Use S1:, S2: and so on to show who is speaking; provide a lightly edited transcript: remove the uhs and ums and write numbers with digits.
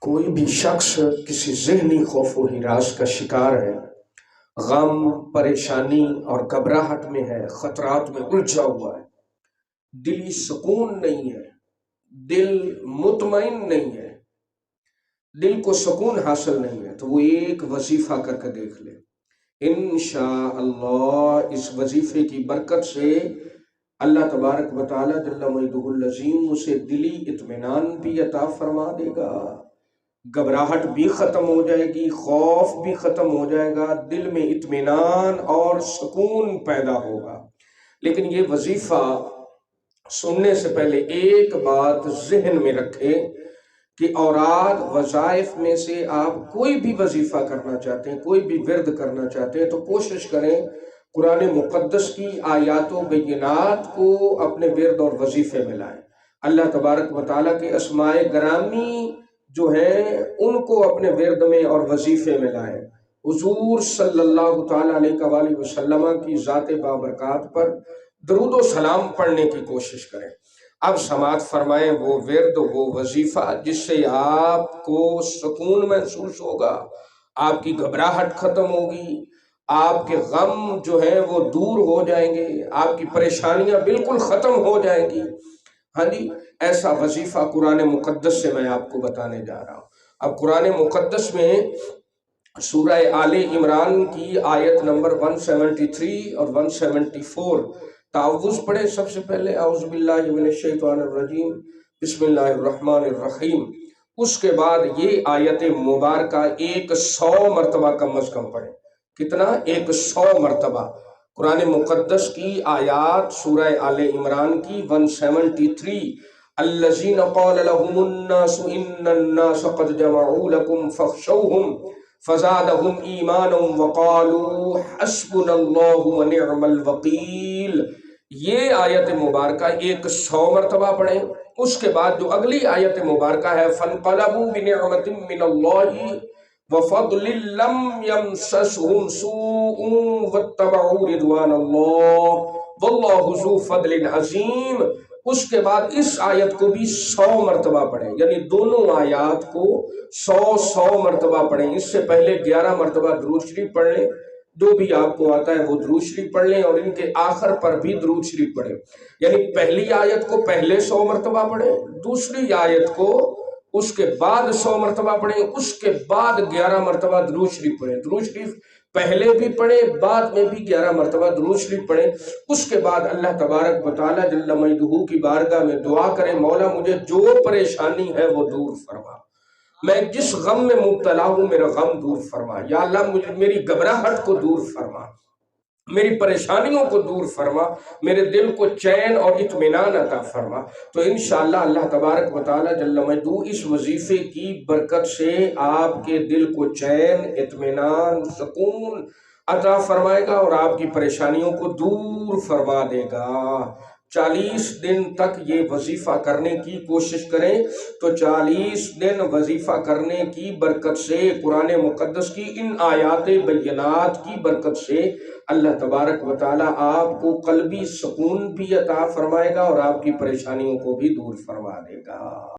S1: कोई भी शख्स किसी ज़हनी खौफ व हिरास का शिकार है, गम, परेशानी और घबराहट में है, खतरात में उलझा हुआ है, दिली सुकून नहीं है, दिल मुतमईन नहीं है, दिल को सुकून हासिल नहीं है, तो वो एक वजीफा करके देख ले। इंशाअल्लाह इस वजीफे की बरकत से अल्लाह तबारक व तआला जल्ल मजदुहुल अज़ीम उसे दिली इत्मीनान भी अता फरमा देगा, घबराहट भी खत्म हो जाएगी, खौफ भी खत्म हो जाएगा, दिल में इत्मीनान और सुकून पैदा होगा। लेकिन ये वजीफा सुनने से पहले एक बात जहन में रखें कि औराद वज़ाइफ में से आप कोई भी वजीफा करना चाहते हैं, कोई भी विर्द करना चाहते हैं, तो कोशिश करें कुरान मुक़द्दस की आयातों बैयिनात को अपने विर्द और वजीफे में लाएं। अल्लाह तबारक व तआला के अस्माए गरामी जो हैं उनको अपने विर्द में और वजीफे में लाएं। हुजूर सल्लल्लाहु तआला अलैहि वसल्लम की ज़ात बाबरकात पर दरूद व सलाम पढ़ने की कोशिश करें। अब समात फरमाएं वो विर्द, वो वजीफा जिससे आपको सुकून महसूस होगा, आपकी घबराहट खत्म होगी, आपके गम जो है वो दूर हो जाएंगे, आपकी परेशानियां बिल्कुल खत्म हो जाएंगी। हाँ जी, ऐसा वजीफा कुरान मुक़द्दस से मैं आपको बताने जा रहा हूँ। अब कुरान मुक़द्दस में सूरह आले इमरान की आयत नंबर 173 और 174 तावुज़ पढ़े। सबसे पहले औज़ु बिल्लाहि मिनश शैतानिर रजीम बिस्मिल्लाहिर रहमानिर रहीम। उसके बाद ये आयत मुबारका 100 मरतबा कम अज कम पढ़े। कितना? 100 मरतबा। कुरान मुक़द्दस की आयात सूरह आले इमरान की 173 अल्लज़ीना क़ाल लहुमुन्नासु इन्नन्नास क़द जमअू लकुम फ़ख़शौहुम फ़ज़ादहुम ईमानन वक़ालू हस्बुनल्लाहु व निअमल वकील। ये आयत मुबारका 100 मरतबा पढ़े। उसके बाद जो अगली आयत मुबारका है फ़न्क़लबू बिनिअमतिन मिनल्लाहि व फ़द्लिन लम यमससहुम सूउन वत्तबऊ रिज़वानल्लाह वल्लाहु ज़ू फ़द्लिन अज़ीम। उसके बाद इस आयत को भी 100 मरतबा पढ़े, यानी दोनों आयत को 100 मरतबा पढ़ें। इससे पहले 11 मरतबा दुरूद शरीफ पढ़ लें, जो भी आपको आता है वो दुरूद शरीफ पढ़ लें, और इनके आखिर पर भी दुरूद शरीफ पढ़ें। यानी पहली आयत को पहले 100 मरतबा पढ़ें, दूसरी आयत को उसके बाद 100 मरतबा पढ़ें, उसके बाद 11 मरतबा दुरूद शरीफ पढ़ें। दुरूद शरीफ पहले भी पढ़े, बाद में भी 11 मरतबा दुरूद शरीफ पढ़े। उसके बाद अल्लाह तबारक व तआला जल्ल मजदुहू की बारगाह में दुआ करें, मौला मुझे जो परेशानी है वो दूर फरमा, मैं जिस गम में मुब्तला हूँ मेरा गम दूर फरमा, या अल्लाह मुझे मेरी घबराहट को दूर फरमा, मेरी परेशानियों को दूर फरमा, मेरे दिल को चैन और इत्मीनान अता फरमा। तो इंशाअल्लाह अल्लाह तबारक व तआला जल्ल मजदू इस वजीफे की बरकत से आपके दिल को चैन, इत्मीनान, सुकून अता फरमाएगा और आपकी परेशानियों को दूर फरमा देगा। 40 दिन तक ये वजीफा करने की कोशिश करें, तो 40 दिन वजीफा करने की बरकत से, कुरान मुक़द्दस की इन आयात बैयिनात की बरकत से अल्लाह तबारक व तआला आपको क़ल्बी सुकून भी अता फरमाएगा और आपकी परेशानियों को भी दूर फरमा देगा।